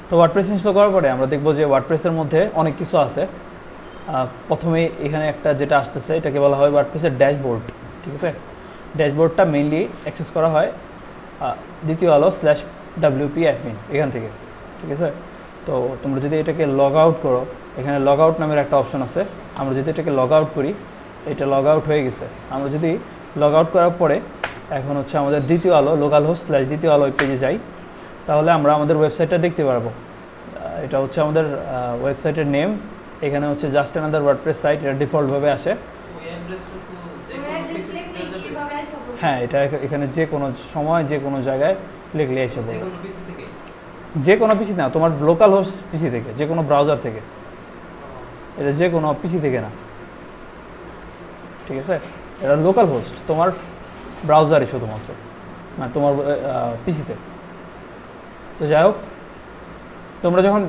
তো WordPress install করার পরে আমরা দেখব যে ওয়ার্ডপ্রেসের মধ্যে অনেক কিছু আছে। প্রথমে এখানে একটা যেটা আসতেছে এটাকে বলা হয় ওয়ার্ডপ্রেসের ড্যাশবোর্ড, ঠিক আছে। ড্যাশবোর্ডটা মেইনলি অ্যাক্সেস করা হয় দ্বিতীয় আলো /wp admin এখান থেকে, ঠিক আছে। তো তোমরা যদি এটাকে লগ আউট করো, এখানে লগ আউট নামের একটা অপশন আছে। আমরা যদি এটাকে লগ আউট করি, এটা লগ আউট হয়ে গেছে। আমরা যদি লগ আউট করার পরে এখন হচ্ছে আমাদের দ্বিতীয় আলো লোকাল হোস্ট দ্বিতীয় আলো পেজে যাই, তাহলে আমরা আমাদের ওয়েবসাইটটা দেখতে পারবো। এটা হচ্ছে আমাদের ওয়েবসাইটের নেম। এখানে হচ্ছে জাস্ট অ্যানাদার ওয়ার্ডপ্রেস সাইট, এটা ডিফল্টভাবে আসে। হ্যাঁ, এটা এখানে যে কোনো সময় যে কোনো জায়গায় লিখলে এসে পড়বে। যে কোনো পিসি না, তোমার লোকাল হোস্ট পিসি থেকে, যে কোনো ব্রাউজার থেকে, এটা যে কোনো পিসি থেকে না, ঠিক আছে। এটা লোকাল হোস্ট তোমার ব্রাউজারে শুধুমাত্র, মানে তোমার পিসিতে। তো যাই হোক, তোমরা যখন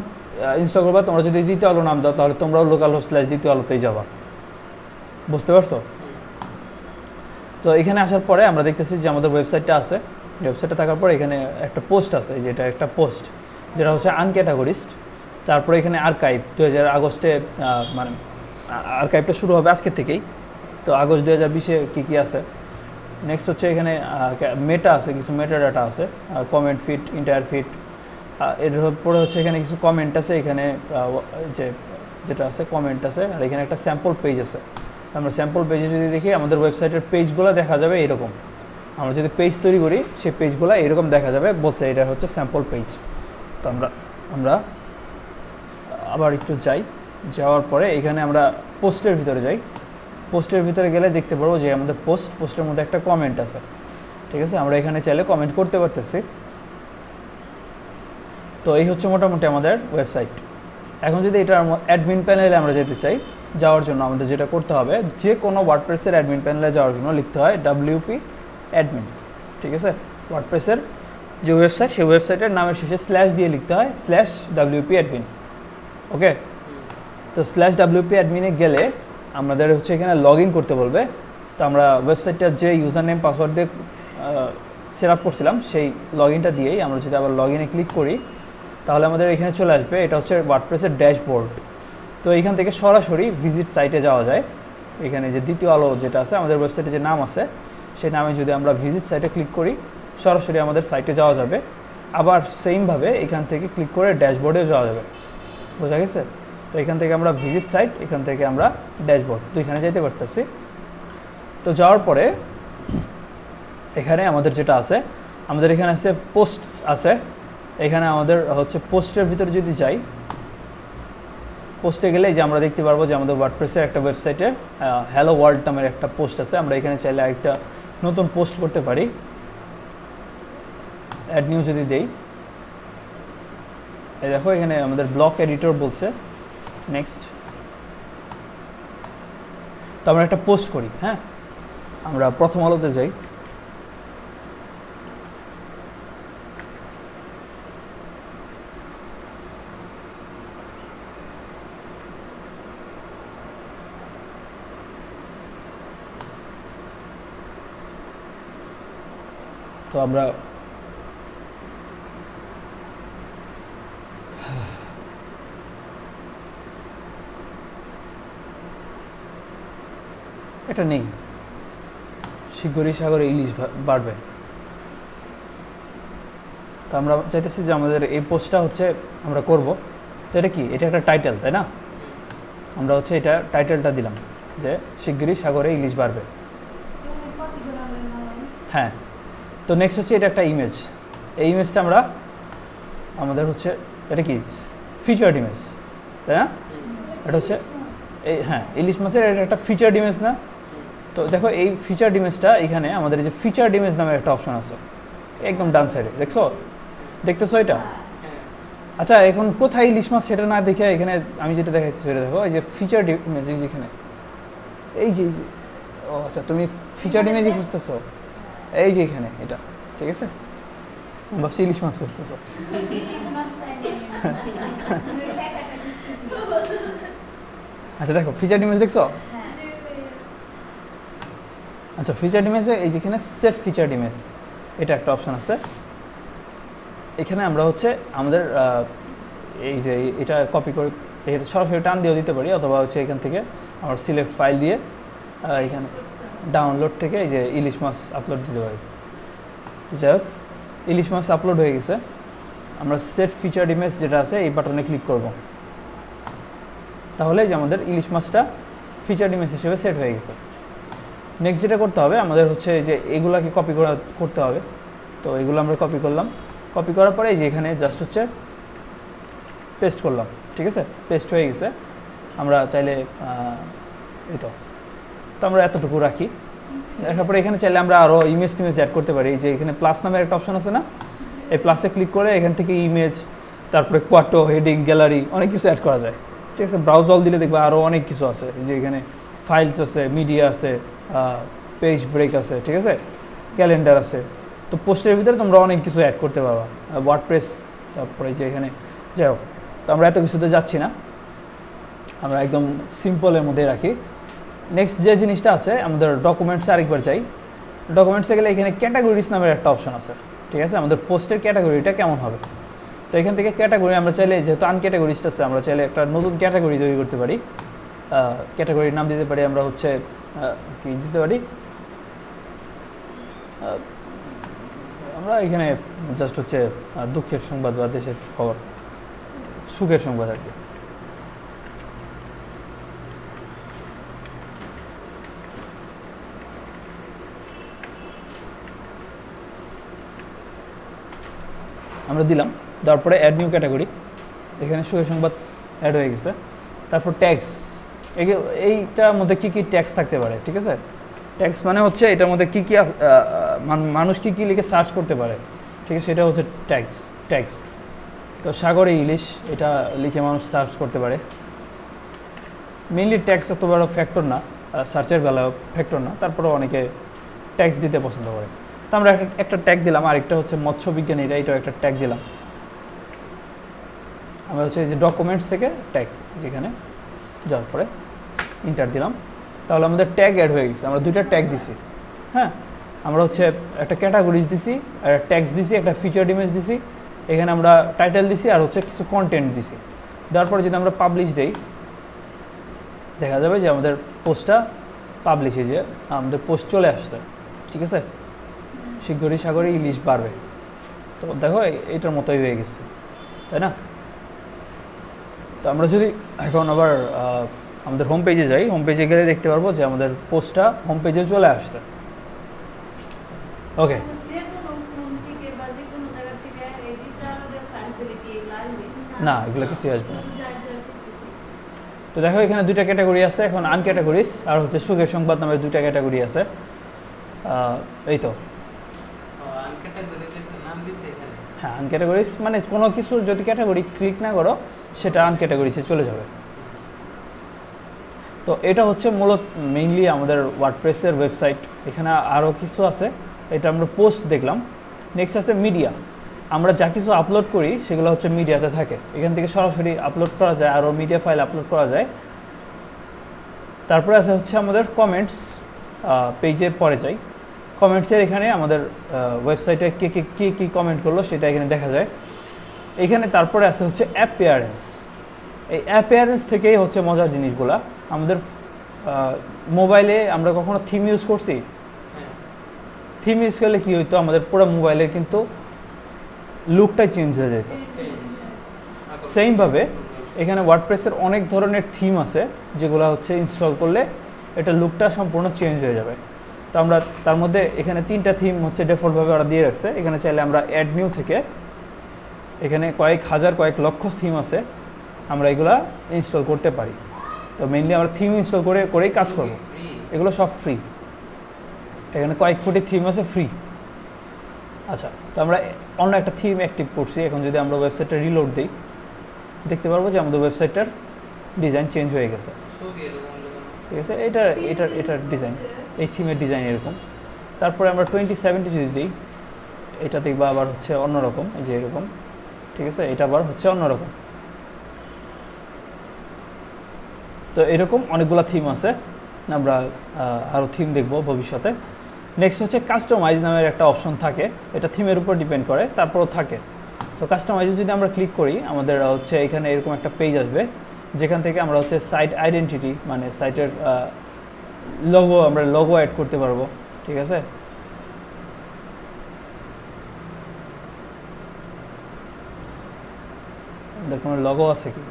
ইনস্টল করবা, তোমরা যদি দ্বিতীয় আলো নাম দাও, তাহলে তোমরাও লোকাল হোস্ট দ্বিতীয় আলোতেই যাবা, বুঝতে পারছো? তো এখানে আসার পরে আমরা দেখতেছি যে আমাদের ওয়েবসাইটটা আছে। ওয়েবসাইটে থাকার পরে এখানে একটা পোস্ট আছে, যেটা একটা পোস্ট যেটা হচ্ছে আনক্যাটাগরিজড। তারপরে এখানে আর্কাইভ 2000 আগস্টে, মানে আর্কাইভটা শুরু হবে আজকে থেকেই। তো আগস্ট 2020-এ কী আছে। নেক্সট হচ্ছে এখানে মেটা আছে, কিছু মেটা ডাটা আছে, কমেন্ট ফিট, ইন্টায়ার ফিট। এর পরে হচ্ছে এখানে কিছু কমেন্ট আছে, এখানে যেটা আছে কমেন্ট আছে, আর এখানে একটা স্যাম্পল পেজ আছে। আমরা স্যাম্পল পেজে যদি দেখি, আমাদের ওয়েবসাইটের পেজগুলো দেখা যাবে এরকম। আমরা যদি পেজ তৈরি করি, সেই পেজগুলো এরকম দেখা যাবে, বলছে এটা হচ্ছে স্যাম্পল পেজ। তো আমরা আবার একটু যাওয়ার পরে এখানে আমরা পোস্টের ভিতরে যাই। পোস্টের ভিতরে গেলে দেখতে পারবো যে আমাদের পোস্টের মধ্যে একটা কমেন্ট আছে, ঠিক আছে। আমরা এখানে চাইলে কমেন্ট করতে পারতেছি। তো এই হচ্ছে মোটামুটি আমাদের ওয়েবসাইট। এখন যদি এটার অ্যাডমিন প্যানেলে আমরা যেতে চাই, যাওয়ার জন্য আমাদের যেটা করতে হবে, যে কোনো ওয়ার্ডপ্রেসের অ্যাডমিন প্যানেলে যাওয়ার জন্য লিখতে হয় wp admin, ঠিক আছে। ওয়ার্ডপ্রেসের যে ওয়েবসাইট, সেই ওয়েবসাইটের নামের শেষে স্ল্যাশ দিয়ে লিখতে হয় /wp admin, ওকে। তো /wp admin-এ গেলে আমাদের হচ্ছে এখানে লগ ইন করতে বলবে। তো আমরা ওয়েবসাইটটার যে ইউজার নেম পাসওয়ার্ড দিয়ে সেট আপ করছিলাম, সেই লগ ইনটা দিয়েই আমরা যদি আবার লগ ইনে ক্লিক করি, তাহলে আমাদের এখানে চলে আসবে। এটা হচ্ছে ওয়ার্ডপ্রেসের ড্যাশবোর্ড। তো এখান থেকে সরাসরি ভিজিট সাইটে যাওয়া যায়। এখানে যে দ্বিতীয় আলো যেটা আছে, আমাদের ওয়েবসাইটে যে নাম আছে, সেই নামে যদি আমরা ভিজিট সাইটে ক্লিক করি, সরাসরি আমাদের সাইটে যাওয়া যাবে। আবার সেমভাবে এখান থেকে ক্লিক করে ড্যাশবোর্ডেও যাওয়া যাবে, বোঝা গেছে? তো এখান থেকে আমরা ভিজিট সাইট, এখান থেকে আমরা ড্যাশবোর্ড, তো এখানে যেতে পারতেছি। তো যাওয়ার পরে এখানে আমাদের যেটা আছে, আমাদের এখানে আছে পোস্ট আছে। এখানে আমাদের হচ্ছে পোস্টের ভিতরে যদি যাই, পোস্টে গেলে যে আমরা দেখতে পারবো যে আমাদের ওয়ার্ডপ্রেসের একটা ওয়েবসাইটে হ্যালো ওয়ার্ল্ড নামের একটা পোস্ট আছে। আমরা এখানে চাইলে একটা নতুন পোস্ট করতে পারি। অ্যাড নিউ যদি দেই, এই দেখো এখানে আমাদের ব্লক এডিটর বলছে। নেক্সট, তো আমরা একটা পোস্ট করি। হ্যাঁ, আমরা প্রথম আলোতে যাই। তো আমরা এটা নেই, শীঘ্রই সাগরে ইলিশ বাড়বে। তো আমরা চাইতেছি যে আমাদের এই পোস্টটা হচ্ছে আমরা করব। তো এটা কি, এটা একটা টাইটেল, তাই না? আমরা হচ্ছে এটা টাইটেলটা দিলাম যে শীঘ্রই সাগরে ইলিশ বাড়বে। হ্যাঁ, তো নেক্সট হচ্ছে এটা একটা ইমেজ। এই ইমেজটা আমরা আমাদের হচ্ছে এটা কি ফিচার্ড ইমেজ, তাই না? এটা হচ্ছে এই, হ্যাঁ, ইলিশ মাছের এটা একটা ফিচার্ড ইমেজ না? তো দেখো এই ফিচার্ড ইমেজটা, এখানে আমাদের এই যে ফিচার্ড ইমেজ নামের একটা অপশন আছে একদম ডান সাইডে, দেখতেছো এটা? আচ্ছা, এখন কোথায় ইলিশ মাছ সেটা না দেখে এখানে আমি যেটা দেখাচ্ছি সেটা দেখো, এই যে ফিচার্ড ইমেজ, এই যেখানে এই যে ও আচ্ছা, তুমি ফিচার্ড ইমেজই খুঁজতেছো, এই যে এখানে এটা, ঠিক আছে? ভাবছি ইলিশ মাছ খুঁজতেছো। আচ্ছা দেখো ফিচার্ড ইমেজ দেখছো? আচ্ছা, ফিচার্ড ইমেজে এই যেখানে সেট ফিচার্ড ইমেজ, এটা একটা অপশন আছে। এখানে আমরা হচ্ছে আমাদের এই যে এটা কপি করে সরাসরি টান দিয়েও দিতে পারি, অথবা হচ্ছে এখান থেকে আমার সিলেক্ট ফাইল দিয়ে এখানে ডাউনলোড থেকে এই যে ইলিশ মাছ আপলোড দিতে পারি। যাই হোক, ইলিশ মাছ আপলোড হয়ে গেছে। আমরা সেট ফিচার্ড ইমেজ যেটা আছে এই বাটনে ক্লিক করব, তাহলে যে আমাদের ইলিশ মাছটা ফিচার্ড ইমেজ হিসেবে সেট হয়ে গেছে। নেক্সট যেটা করতে হবে আমাদের হচ্ছে যে এগুলাকে কপি করতে হবে। তো এগুলো আমরা কপি করলাম, কপি করার পরে এই যে এখানে জাস্ট হচ্ছে পেস্ট করলাম, ঠিক আছে, পেস্ট হয়ে গেছে। আমরা চাইলে এই তো আমরা এতটুকু রাখি, রাখার পরে এখানে চাইলে আমরা আরও ইমেজ টিমেজ অ্যাড করতে পারি। যে এখানে প্লাস নামের একটা অপশন আছে না, এই প্লাসে ক্লিক করে এখান থেকে ইমেজ, তারপরে কোয়াটো, হেডিং, গ্যালারি অনেক কিছু অ্যাড করা যায়, ঠিক আছে। ব্রাউজ অল দিলে দেখবে আরও অনেক কিছু আছে, যে এখানে ফাইলস আছে, মিডিয়া আছে, পেজ ব্রেক আছে, ঠিক আছে, ক্যালেন্ডার আছে। তো পোস্টের ভিতরে তোমরা অনেক কিছু অ্যাড করতে পারবা, ওয়ার্ডপ্রেস, তারপরে যে এখানে যাই হোক। তো আমরা এত কিছুতে যাচ্ছি না, আমরা একদম সিম্পলের মধ্যে রাখি। নেক্সট যে জিনিসটা আছে আমাদের ডকুমেন্টসে আরেকবার চাই। ডকুমেন্টসে গেলে এখানে ক্যাটাগরিজ নামের একটা অপশন আছে, ঠিক আছে। আমাদের পোস্টের ক্যাটাগরিটা কেমন হবে, তো এখান থেকে ক্যাটাগরি আমরা চাইলে, যেহেতু আনক্যাটাগরিজড আছে, আমরা চাইলে একটা নতুন ক্যাটাগরি তৈরি করতে পারি। ক্যাটাগরির নাম দিতে পারি আমরা হচ্ছে কি দিতে পারি, আমরা এখানে জাস্ট হচ্ছে দুঃখের সংবাদ বা দেশের খবর, সুখের সংবাদ আর কি। আমরা দিলাম, তারপরে অ্যাড নিউ ক্যাটাগরি, এখানে সুখের সংবাদ অ্যাড হয়ে গেছে। তারপর ট্যাক্স, এইটার মধ্যে কী কী ট্যাক্স থাকতে পারে, ঠিক আছে। ট্যাক্স মানে হচ্ছে এটার মধ্যে কী কী মানুষ কী কী লিখে সার্চ করতে পারে, ঠিক আছে, সেটা হচ্ছে ট্যাক্স। তো সাগরে ইলিশ, এটা লিখে মানুষ সার্চ করতে পারে। মেইনলি ট্যাক্স এত বড় ফ্যাক্টর না, সার্চের বেলায় ফ্যাক্টর না, তারপরেও অনেকে ট্যাক্স দিতে পছন্দ করে। তো আমরা একটা ট্যাগ দিলাম, আরেকটা হচ্ছে মৎস্য বিজ্ঞানী, এটাও একটা ট্যাগ দিলাম। আমরা হচ্ছে এই যে ডকুমেন্টস থেকে ট্যাগ, যেখানে যাওয়ার পরে ইন্টার দিলাম, তাহলে আমাদের ট্যাগ অ্যাড হয়ে গেছে। আমরা দুইটা ট্যাগ দিছি, হ্যাঁ, আমরা হচ্ছে একটা ক্যাটাগরিজ দিছি, আর ট্যাক্স দিছি, একটা ফিচার্ড ইমেজ দিছি, এখানে আমরা টাইটেল দিছি, আর হচ্ছে কিছু কন্টেন্ট দিছি। দেওয়ার পরে যদি আমরা পাবলিশ দেই, দেখা যাবে যে আমাদের পোস্টটা পাবলিশ হয়ে যে আমাদের পোস্ট চলে আসছে, ঠিক আছে। শীঘ্রই সাগরে ইলিশ বাড়বে, তো দেখো এইটার মতোই হয়ে গেছে, তাই না। তো আমরা যদি এখন আবার আমাদের হোম পেজে যাই, হোম পেজে গেলে দেখতে পারবো যে আমাদের পোস্টটা হোম পেজে চলে আসছে। ওকে, না এগুলো কিছুই আসবে না। তো দেখো এখানে দুইটা ক্যাটাগরি আছে, এখন আনক্যাটাগরিজ আর হচ্ছে সুখের সংবাদ নামের দুইটা ক্যাটাগরি আছে। এই তো হ্যাঁ, আনক্যাটাগরিজ মানে কোনো কিছু যদি ক্যাটাগরি ক্লিক না করো সেটা আনক্যাটাগরিজে চলে যাবে। তো এটা হচ্ছে মূলত মেইনলি আমাদের ওয়ার্ডপ্রেসের ওয়েবসাইট। এখানে আরও কিছু আছে, এটা আমরা পোস্ট দেখলাম। নেক্সট আছে মিডিয়া, আমরা যা কিছু আপলোড করি সেগুলো হচ্ছে মিডিয়াতে থাকে, এখান থেকে সরাসরি আপলোড করা যায়, আরও মিডিয়া ফাইল আপলোড করা যায়। তারপরে আছে হচ্ছে আমাদের কমেন্টস, পেজের পরে যাই, কমেন্টসের এখানে আমাদের ওয়েবসাইটে কে কী কমেন্ট করলো সেটা এখানে দেখা যায় এখানে। তারপরে আছে হচ্ছে অ্যাপিয়ারেন্স, এই অ্যাপিয়ারেন্স থেকেই হচ্ছে মজার জিনিসগুলা। আমাদের মোবাইলে আমরা কখনো থিম ইউজ করছি, থিম ইউজ করলে কী হইতো, আমাদের পুরো মোবাইলের কিন্তু লুকটাই চেঞ্জ হয়ে যেত। সেইমভাবে এখানে ওয়ার্ডপ্রেসের অনেক ধরনের থিম আছে যেগুলো হচ্ছে ইনস্টল করলে এটা লুকটা সম্পূর্ণ চেঞ্জ হয়ে যাবে। তো আমরা তার মধ্যে এখানে 3টা থিম হচ্ছে ডিফল্টভাবে ওরা দিয়ে রাখছে। এখানে চাইলে আমরা অ্যাড নিউ থেকে এখানে কয়েক হাজার কয়েক লক্ষ থিম আছে, আমরা এগুলা ইনস্টল করতে পারি। তো মেইনলি আমরা থিম ইনস্টল করেই কাজ করব, এগুলো সব ফ্রি। এখানে কয়েক কোটি থিম আছে ফ্রি। আচ্ছা, তো আমরা অন্য একটা থিম অ্যাক্টিভ করছি। এখন যদি আমরা ওয়েবসাইটটা রিলোড দিই দেখতে পারবো যে আমাদের ওয়েবসাইটটার ডিজাইন চেঞ্জ হয়ে গেছে, ঠিক আছে। এটার ডিজাইন, এই থিমের ডিজাইন এরকম। তারপরে আমরা 2070 যদি দিই, এটা দেখবা আবার হচ্ছে অন্যরকম, এই যে এরকম, ঠিক আছে, এটা আবার হচ্ছে অন্যরকম। তো এরকম অনেকগুলো থিম আছে, আমরা আরও থিম দেখব ভবিষ্যতে। নেক্সট হচ্ছে কাস্টমাইজ নামের একটা অপশন থাকে, এটা থিমের উপর ডিপেন্ড করে, তারপরও থাকে। তো কাস্টমাইজে যদি আমরা ক্লিক করি আমাদের হচ্ছে এখানে এরকম একটা পেজ আসবে, যেখান থেকে আমরা হচ্ছে সাইট আইডেন্টিটি মানে সাইটের আমরা লোগো অ্যাড করতে পারবো। ঠিক আছে, আমাদের কোনো লোগো আছে কি?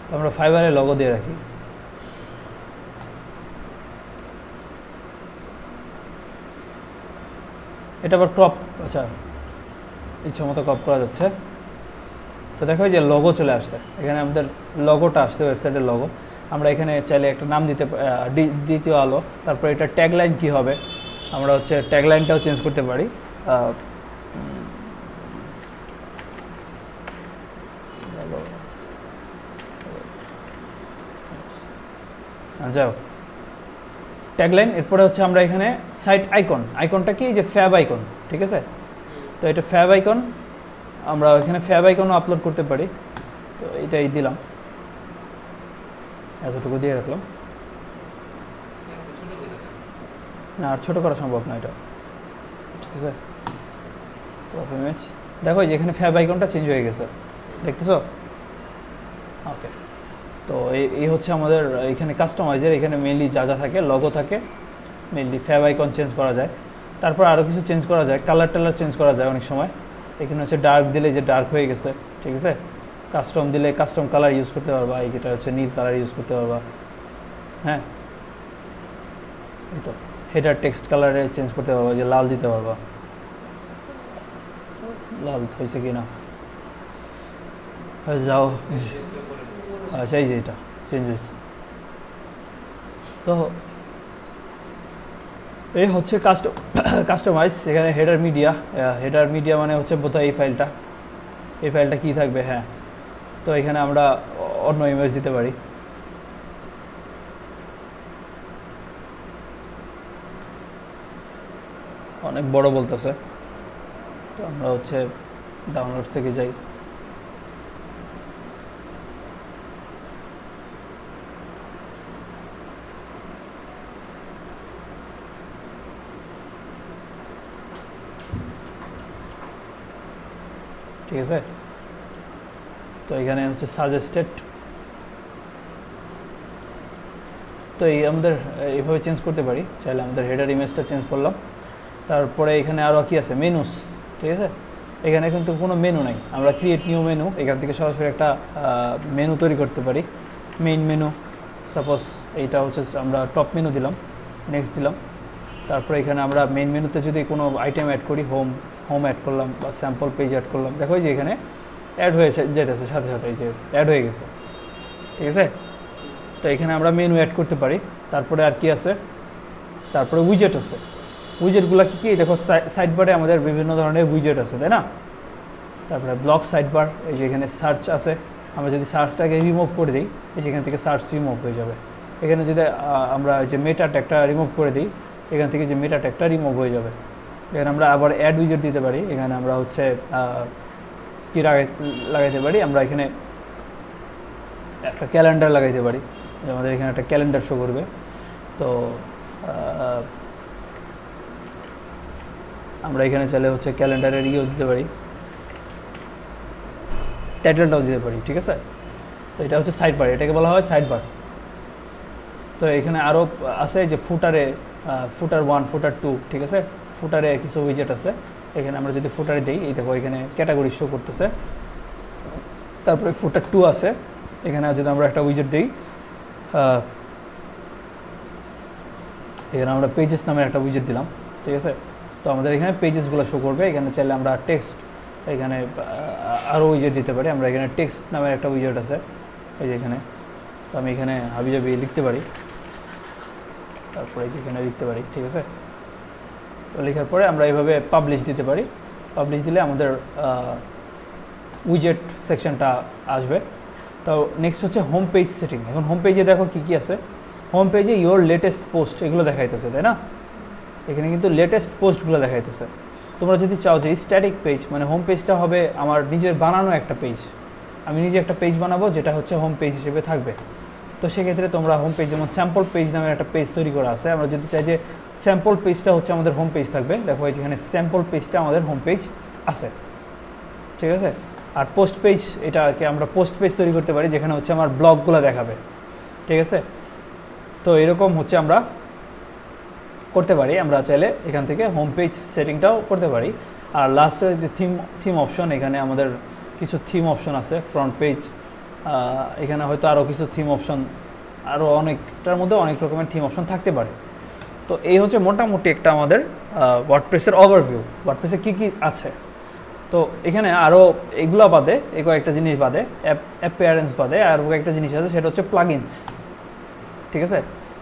তো আমরা ফাইবারে লোগো দিয়ে রাখি। এটা আবার ক্রপ, আচ্ছা ইচ্ছা মতো ক্রপ করা যাচ্ছে। তো দেখো যে লোগো চলে আসছে, এখানে আমাদের লোগোটা আসছে, ওয়েবসাইটের লোগো। আমরা এখানে চাইলে একটা নাম দ্বিতীয় আলো, তারপর এটা ট্যাগলাইন কি হবে, আমরা হচ্ছে ট্যাগলাইনটাও চেঞ্জ করতে পারি। যাও ট্যাগলাইন, এরপরে হচ্ছে আমরা এখানে সাইট আইকনটা কি, যে ফ্যাব আইকন। ঠিক আছে, তো এটা ফ্যাব আইকন, আমরা এখানে ফ্যাব আইকনও আপলোড করতে পারি। তো এইটাই দিলাম, এতটুকু দিয়ে রাখলাম, না আর ছোটো করা সম্ভব না এটা। ঠিক আছে, ইমেজ দেখো যে এখানে ফ্যাব আইকনটা চেঞ্জ হয়ে গেছে, দেখতেছো? ওকে, তো এই হচ্ছে আমাদের এখানে কাস্টমাইজের, এখানে মেইনলি যা যা থাকে, লোগো থাকে, মেইনলি ফ্যাব আইকন চেঞ্জ করা যায়, তারপর আরও কিছু চেঞ্জ করা যায়, কালার টালার চেঞ্জ করা যায় অনেক সময়। এখানে হচ্ছে ডার্ক দিলে যে ডার্ক হয়ে গেছে, ঠিক আছে, কাস্টম দিলে কাস্টম কালার ইউজ করতে পারবা, এইটা হচ্ছে নীল কালার ইউজ করতে পারবা। হ্যাঁ, এই তো হেডার টেক্সট কালারে চেঞ্জ করতে পারবা, যে লাল দিতে পারবা, লাল হয়েছে কি না যাও। আচ্ছা, এই যে এটা চেঞ্জ হয়েছে। তো এই হচ্ছে কাস্টমাইজ। এখানে হেডার মিডিয়া মানে হচ্ছে বোধহয় এই ফাইলটা কি থাকবে। হ্যাঁ, তো এখানে আমরা অন্য ইমেজ দিতে পারি। অনেক বড় বলতেছে, তো আমরা হচ্ছে ডাউনলোড থেকে যাই। ঠিক আছে, তো এখানে হচ্ছে সাজেস্টেড, তো এই আমাদের এইভাবে চেঞ্জ করতে পারি। চাইলে আমাদের হেডার ইমেজটা চেঞ্জ করলাম। তারপরে এখানে আরও কি আছে, মেনুস। ঠিক আছে, এখানে কিন্তু কোনো মেনু নাই, আমরা ক্রিয়েট নিউ মেনু, এখান থেকে সরাসরি একটা মেনু তৈরি করতে পারি। মেইন মেনু, সাপোজ এইটা হচ্ছে আমরা টপ মেনু দিলাম, নেক্সট দিলাম। তারপরে এখানে আমরা মেইন মেনুতে যদি কোনো আইটেম অ্যাড করি, হোম অ্যাড করলাম বা স্যাম্পল পেজ অ্যাড করলাম, দেখো যে এখানে অ্যাড হয়েছে, যেতেছে সাথে সাথে, এই যে অ্যাড হয়ে গেছে। ঠিক আছে, তো এখানে আমরা মেনু অ্যাড করতে পারি। তারপরে আর কি আছে, তারপরে উইজেট আছে। উইজেটগুলো কী কী দেখো, সাইড বারে আমাদের বিভিন্ন ধরনের উইজেট আছে, তাই না? তারপরে ব্লক সাইড বার, এই যে এখানে সার্চ আছে, আমরা যদি সার্চটাকে রিমুভ করে দিই, এই যেখান থেকে সার্চ রিমুভ হয়ে যাবে। এখানে যদি আমরা যে মেটা ট্যাগটা রিমুভ করে দিই, এখান থেকে যে মেটা ট্যাগটা রিমুভ হয়ে যাবে। এখানে আমরা আবার অ্যাড উইজেট দিতে পারি। এখানে আমরা হচ্ছে কি লাগাইতে পারি, আমরা এখানে একটা ক্যালেন্ডার লাগাইতে পারি, আমাদের এখানে একটা ক্যালেন্ডার শো করবে। তো আমরা এখানে চাইলে হচ্ছে ক্যালেন্ডারের ইয়েও দিতে পারি, টাইটেলটাও দিতে পারি। ঠিক আছে, তো এটা হচ্ছে সাইড বার, এটাকে বলা হয় সাইড বার। তো এখানে আরও আছে যে ফুটার 1, ফুটার 2। ঠিক আছে, ফুটারে কিছু উইজেট আছে। এখানে আমরা যদি ফুটারে দিই, এই দেখো এখানে ক্যাটাগরি শো করতেছে। তারপরে ফুটার 2 আছে, এখানে যদি আমরা একটা উইজেট দিই, এখানে আমরা পেজেস নামের একটা উইজেট দিলাম। ঠিক আছে, তো আমাদের এখানে পেজেসগুলো শো করবে। এখানে চাইলে আমরা টেক্সট, এখানে আরও উইজেট দিতে পারি। আমরা এখানে টেক্সট নামের একটা উইজেট আছে, এই যে এখানে। তো আমি এখানে হাবিজাবি লিখতে পারি, তারপরে এখানে লিখতে পারি। ঠিক আছে, তো লেখার পরে আমরা এইভাবে পাবলিশ দিতে পারি। পাবলিশ দিলে আমাদের উইজেট সেকশনটা আসবে। তো নেক্সট হচ্ছে হোম পেজ সেটিং। এখন হোম পেজে দেখো কী কী আছে। হোম পেজে ইয়োর লেটেস্ট পোস্ট এগুলো দেখাইতেছে, তাই না? এখানে কিন্তু লেটেস্ট পোস্টগুলো দেখাইতেছে। তোমরা যদি চাও যে স্ট্যাটিক পেজ, মানে হোম পেজটা হবে আমার নিজের বানানো একটা পেজ, আমি নিজে একটা পেজ বানাবো যেটা হচ্ছে হোম পেজ হিসেবে থাকবে। তো সেক্ষেত্রে তোমরা হোম পেজ, যেমন স্যাম্পল পেজ নামের একটা পেজ তৈরি করা আছে, আমরা যদি চাই যে স্যাম্পল পেজটা হচ্ছে আমাদের হোম পেজ থাকবে, দেখো এখানে স্যাম্পল পেজটা আমাদের হোম পেজ আছে, ঠিক আছে। আর পোস্ট পেজ, এটাকে আমরা পোস্ট পেজ তৈরি করতে পারি যেখানে হচ্ছে আমার ব্লগগুলো দেখাবে, ঠিক আছে। তো এরকম হচ্ছে আমরা করতে পারি, আমরা চাইলে এখান থেকে হোম পেজ সেটিংটাও করতে পারি। আর লাস্টে যে থিম অপশন, এখানে আমাদের কিছু থিম অপশন আছে, ফ্রন্ট পেজ, এখানে হয়তো আরও কিছু থিম অপশন, আরও অনেকটার মধ্যে অনেক রকমের থিম অপশন থাকতে পারে। তো এই হচ্ছে মোটামুটি একটা আমাদের ওয়ার্ডপ্রেসের ওভারভিউ, ওয়ার্ডপ্রেসে কী কী আছে। তো এখানে আরও এগুলো বাদে, এই কয়েকটা জিনিস বাদে, অ্যাপিয়ারেন্স বাদে আর কয়েকটা জিনিস আছে, সেটা হচ্ছে প্লাগইনস, ঠিক আছে।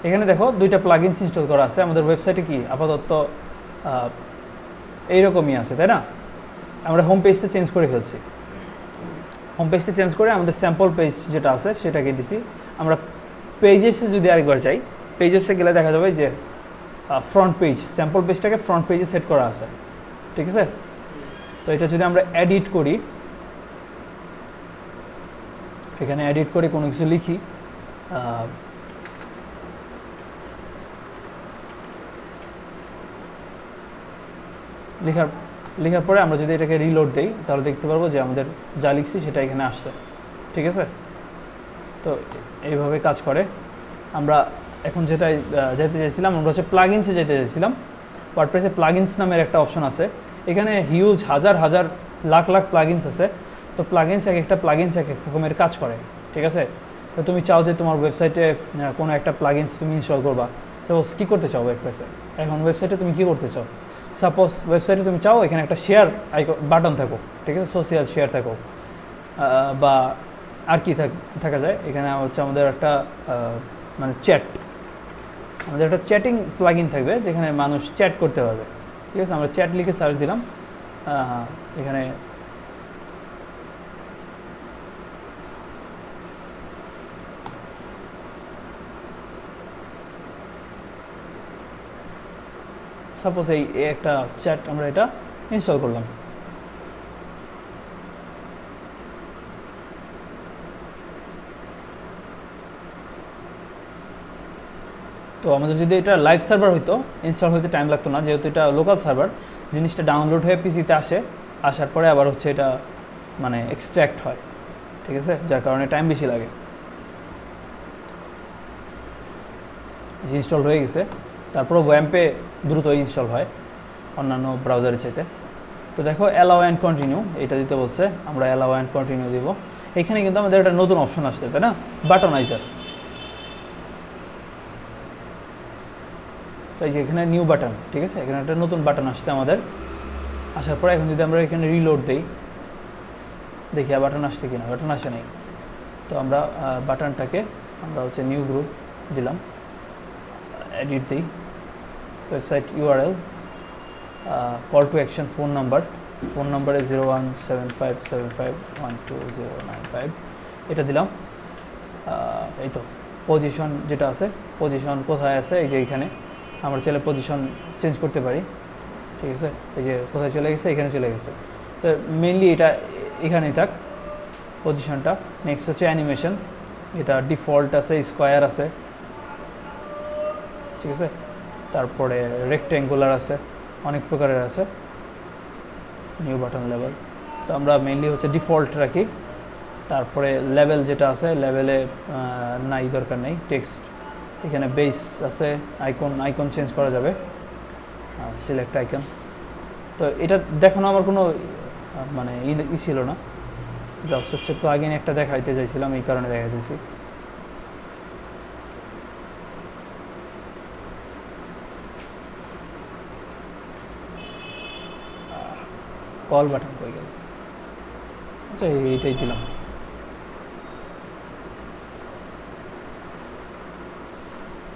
এখানে দেখো 2টা প্লাগইনস ইনস্টল করা আছে। আমাদের ওয়েবসাইটে কি আপাতত এইরকমই আছে, তাই না? আমরা হোম পেজটা চেঞ্জ করে ফেলছি, হোম পেজটা চেঞ্জ করে আমাদের স্যাম্পল পেজ যেটা আছে সেটাকে দিছি। আমরা পেজেসে যদি আরেকবার চাই, পেজেসে গেলে দেখা যাবে যে ফ্রন্ট পেজ, স্যাম্পল পেজটাকে ফ্রন্ট পেজে সেট করা আছে, ঠিক আছে। তো এটা যদি আমরা এডিট করি, এখানে এডিট করে কোনো কিছু লিখি, লেখার পরে আমরা যদি এটাকে রিলোড দিই, তাহলে দেখতে পারবো যে আমাদের যা লিখছি সেটা এখানে আসছে, ঠিক আছে। তো এইভাবে কাজ করে। আমরা এখন যেটা যেতে চাইছিলাম, আমরা হচ্ছে প্লাগইনসে যেতে চাইছিলাম। ওয়ার্ডপ্রেসে প্লাগইনস নামের একটা অপশন আছে, এখানে হিউজ হাজার হাজার লাখ লাখ প্লাগইনস আছে। তো প্লাগইনস, এক একটা প্লাগইনস এক এক রকমের কাজ করে, ঠিক আছে। তো তুমি চাও যে তোমার ওয়েবসাইটে কোনো একটা প্লাগইনস তুমি ইনস্টল করবা, সাপোজ কী করতে চাও ওয়েবসাইটে, এখন ওয়েবসাইটে তুমি কী করতে চাও, সাপোজ ওয়েবসাইটে তুমি চাও এখানে একটা শেয়ার বাটন থাকুক, ঠিক আছে, সোশ্যাল শেয়ার থাকুক, বা আর কি থাকা যায়, এখানে হচ্ছে আমাদের একটা মানে চ্যাট, আমাদের একটা চ্যাটিং প্লাগইন থাকবে যেখানে মানুষ চ্যাট করতে পারবে, ঠিক আছে। আমরা চ্যাট লিখে সার্চ দিলাম, এখানে সাপোজ এই একটা চ্যাট আমরা এটা ইনস্টল করলাম। তো আমাদের যদি এটা লাইভ সার্ভার হইতো, ইনস্টল হইতে টাইম লাগতো না, যেহেতু এটা লোকাল সার্ভার, জিনিসটা ডাউনলোড হয়ে পিসিতে আসার পরে আবার হচ্ছে এটা মানে এক্সট্র্যাক্ট হয়, ঠিক আছে, যার কারণে টাইম বেশি লাগে। ইনস্টল হয়ে গেছে, তারপরও ওয়াম্পে দ্রুত ইনস্টল হয় অন্যান্য ব্রাউজারের চাইতে। তো দেখো অ্যালাউ অ্যান্ড কন্টিনিউ এটা দিতে বলছে, আমরা অ্যালাউ অ্যান্ড কন্টিনিউ দিব। এখানে কিন্তু আমাদের একটা নতুন অপশন আসছে, তাই না, বাটনাইজার। তো এই যে এখানে নিউ বাটন, ঠিক আছে, এখানে একটা নতুন বাটন আসছে আমাদের। আসার পরে এখন যদি আমরা এখানে রিলোড দিই, দেখি বাটন আসছে কিনা, বাটন আসে নাই। তো আমরা বাটনটাকে আমরা হচ্ছে নিউ গ্রুপ দিলাম, এডিট দিই, website URL, call to action, phone নাম্বারে 017575120995 এটা দিলাম। এই তো পজিশন যেটা আছে, পজিশন কোথায় আছে, এই যে এইখানে আমরা চাইলে পজিশন চেঞ্জ করতে পারি, ঠিক আছে। এই যে কোথায় চলে গেছে, এখানে চলে গেছে। তো মেইনলি এটা এখানেই থাক পজিশনটা। নেক্সট হচ্ছে অ্যানিমেশন, এটা ডিফল্ট আছে, স্কোয়ার আছে, ঠিক আছে। তারপরে রেক্ট্যাঙ্গুলার আছে, অনেক প্রকারের আছে, নিউ বাটন লেভেল। তো আমরা মেইনলি হচ্ছে ডিফল্ট রাখি। তারপরে লেভেল যেটা আছে, লেভেলে নাই, দরকার নেই। টেক্সট এখানে বেস আছে, আইকন চেঞ্জ করা যাবে, সিলেক্ট আইকন। তো এটা দেখানো আমার কোনো মানে ই ছিল না, জাস্ট হচ্ছে প্লাগইন একটা দেখাইতে চাইছিলাম, এই কারণে দেখাইতেছি। কল বাটন কই গেল, আচ্ছা এইটাই দিলাম।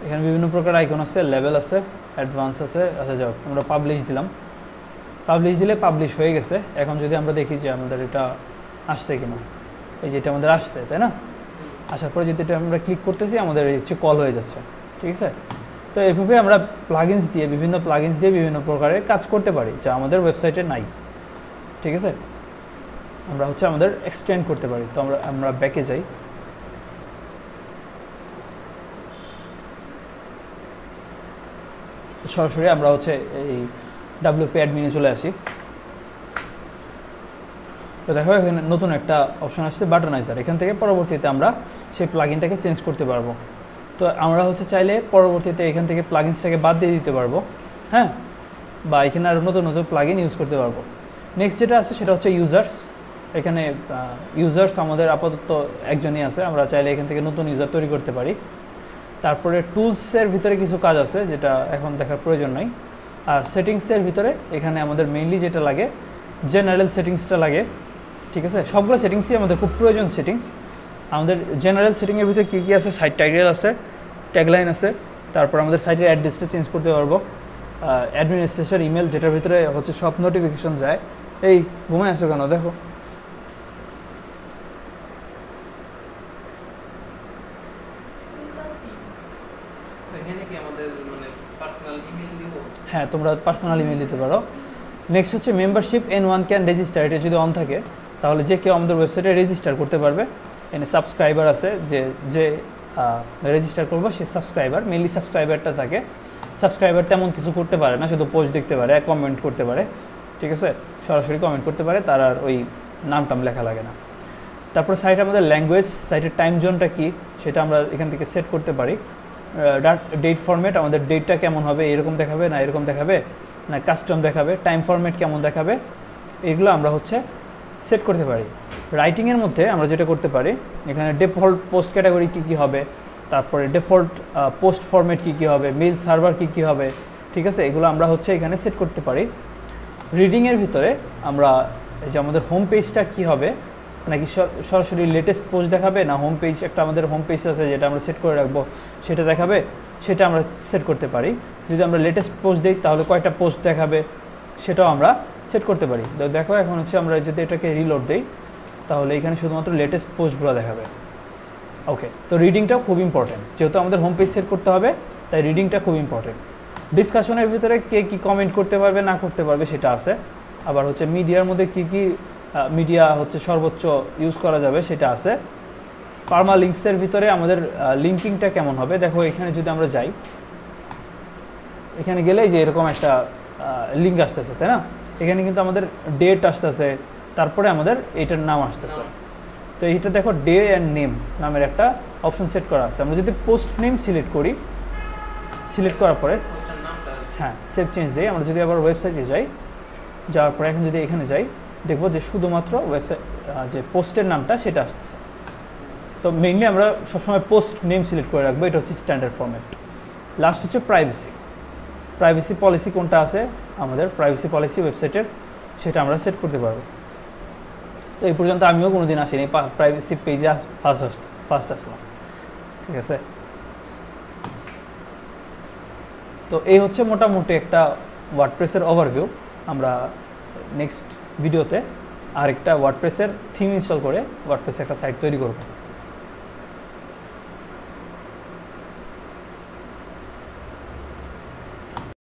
এখানে বিভিন্ন প্রকার আইকন আছে, লেভেল আছে, অ্যাডভান্স আছে। আচ্ছা যাও, আমরা পাবলিশ দিলাম, পাবলিশ দিলে পাবলিশ হয়ে গেছে। এখন যদি আমরা দেখি যে আমাদের এটা আসছে কিনা, এই যে এটা আমাদের আসছে, তাই না। আসার পরে যদি এটা আমরা ক্লিক করতেছি, আমাদের হচ্ছে কল হয়ে যাচ্ছে, ঠিক আছে। তো এইভাবে আমরা প্লাগইনস দিয়ে বিভিন্ন প্রকারের কাজ করতে পারি যা আমাদের ওয়েবসাইটে নাই। ঠিক আছে, আমরা হচ্ছে আমাদের এক্সটেন্ড করতে পারি। তো আমরা ব্যাকে যাই, সরাসরি আমরা হচ্ছে এই WP অ্যাডমিনে চলে আসি। তো দেখো এখানে নতুন একটা অপশন আসছে বাটনাইজার। এখান থেকে পরবর্তীতে আমরা সেই প্লাগইনটাকে চেঞ্জ করতে পারবো। তো আমরা হচ্ছে চাইলে পরবর্তীতে এখান থেকে প্লাগইনসটাকে বাদ দিয়ে দিতে পারবো, হ্যাঁ, বা এখানে আরও নতুন প্লাগইন ইউজ করতে পারবো। নেক্সট যেটা আছে সেটা হচ্ছে ইউজার্স। এখানে ইউজার্স আমাদের আপাতত একজনই আছে, আমরা চাইলে এখান থেকে নতুন ইউজার তৈরি করতে পারি। তারপরে টুলসের ভিতরে কিছু কাজ আছে যেটা এখন দেখার প্রয়োজন নাই। আর সেটিংসের ভিতরে এখানে আমাদের মেইনলি যেটা লাগে জেনারেল সেটিংসটা লাগে। ঠিক আছে, সবগুলো সেটিংসই আমাদের খুব প্রয়োজন সেটিংস। আমাদের জেনারেল সেটিংয়ের ভিতরে কী কী আছে, সাইট টাইটেল আছে, ট্যাগলাইন আছে, তারপর আমাদের সাইটের অ্যাড্রেসটা চেঞ্জ করতে পারবো, অ্যাডমিনিস্ট্রেশন ইমেল যেটার ভিতরে হচ্ছে সব নোটিফিকেশন যায়। এই ঘুমায় আসো কেন, দেখো হ্যাঁ, তোমরা পার্সোনাল ইমেল দিতে পারো। নেক্সট হচ্ছে মেম্বারশিপ N1 ক্যান রেজিস্টার। এটা যদি অন থাকে তাহলে যে কেউ আমাদের ওয়েবসাইটে রেজিস্টার করতে পারবে। এখানে সাবস্ক্রাইবার আছে, যে রেজিস্টার করবো সে সাবস্ক্রাইবার, মেনলি সাবস্ক্রাইবারটা থাকে। সাবস্ক্রাইবার তেমন কিছু করতে পারে না, শুধু পোস্ট দেখতে পারে, কমেন্ট করতে পারে। ঠিক আছে, সরাসরি কমেন্ট করতে পারে, তার আর ওই নাম লেখা লাগে না। তারপর সাইটে আমাদের ল্যাঙ্গুয়েজ, সাইটের টাইম জোনটা কি সেটা আমরা এখান থেকে সেট করতে পারি। ডেট ফরম্যাট, আমাদের ডেটটা কেমন হবে, এরকম দেখাবে না এরকম দেখাবে না কাস্টম দেখাবে, টাইম ফরম্যাট কেমন দেখাবে, এগুলো আমরা হচ্ছে সেট করতে পারি। রাইটিংয়ের মধ্যে আমরা যেটা করতে পারি, এখানে ডিফল্ট পোস্ট ক্যাটাগরি কী হবে, তারপরে ডিফল্ট পোস্ট ফরম্যাট কী হবে, মেইল সার্ভার কী হবে। ঠিক আছে, এগুলো আমরা হচ্ছে এখানে সেট করতে পারি। রিডিংয়ের ভিতরে আমরা এই যে আমাদের হোম পেজটা কী হবে, নাকি সরাসরি লেটেস্ট পোস্ট দেখাবে, না হোম পেজ, একটা আমাদের হোম পেজ আছে যেটা আমরা সেট করে রাখবো সেটা দেখাবে, সেটা আমরা সেট করতে পারি। যদি আমরা লেটেস্ট পোস্ট দিই তাহলে কয়টা পোস্ট দেখাবে সেটাও আমরা সেট করতে পারি। দেখো এখন হচ্ছে আমরা যদি এটাকে রিলোড দিই তাহলে এখানে শুধুমাত্র লেটেস্ট পোস্টগুলো দেখাবে। ওকে, তো রিডিংটাও খুব ইম্পর্টেন্ট, যেহেতু আমাদের হোম পেজ সেট করতে হবে তাই রিডিংটা খুব ইম্পর্টেন্ট। ডিসকাশনের ভিতরে কে কী কমেন্ট করতে পারবে না করতে পারবে সেটা আছে। আবার হচ্ছে মিডিয়ার মধ্যে কী মিডিয়া হচ্ছে সর্বোচ্চ ইউজ করা যাবে সেটা আছে। পার্মা লিঙ্কসের ভিতরে আমাদের লিঙ্কিংটা কেমন হবে, দেখো এখানে যদি আমরা যাই, এখানে গেলেই যে এরকম একটা লিঙ্ক আসতেছে, তাই না? এখানে কিন্তু আমাদের ডেট আসতেছে, তারপরে আমাদের এটার নাম আসতেছে। তো এইটা দেখো ডে অ্যান্ড নেম নামের একটা অপশন সেট করা আছে। আমরা যদি পোস্ট নেম সিলেক্ট করি, সিলেক্ট করার পরে হ্যাঁ সেভ চেঞ্জ দিই, আমরা যদি আবার ওয়েবসাইটে যাই, যাওয়ার পরে এখন যদি এখানে যাই দেখবো যে শুধুমাত্র ওয়েবসাইট যে পোস্টের নামটা সেটা আসতেছে। তো মেইনলি আমরা সবসময় পোস্ট নেম সিলেক্ট করে রাখবো, এটা হচ্ছে স্ট্যান্ডার্ড ফরম্যাট। লাস্ট হচ্ছে প্রাইভেসি পলিসি কোনটা আছে আমাদের প্রাইভেসি পলিসি ওয়েবসাইটের, সেটা আমরা সেট করতে পারবো। তো এই পর্যন্ত আমিও কোনোদিন আসিনি, প্রাইভেসি পেজে ফার্স্ট আসলাম। ঠিক আছে, তো এই হচ্ছে মোটামুটি একটা ওয়ার্ডপ্রেসের ওভারভিউ। আমরা নেক্সট ভিডিওতে আরেকটা ওয়ার্ডপ্রেসের থিম ইনস্টল করে ওয়ার্ডপ্রেসে একটা সাইট তৈরি করব।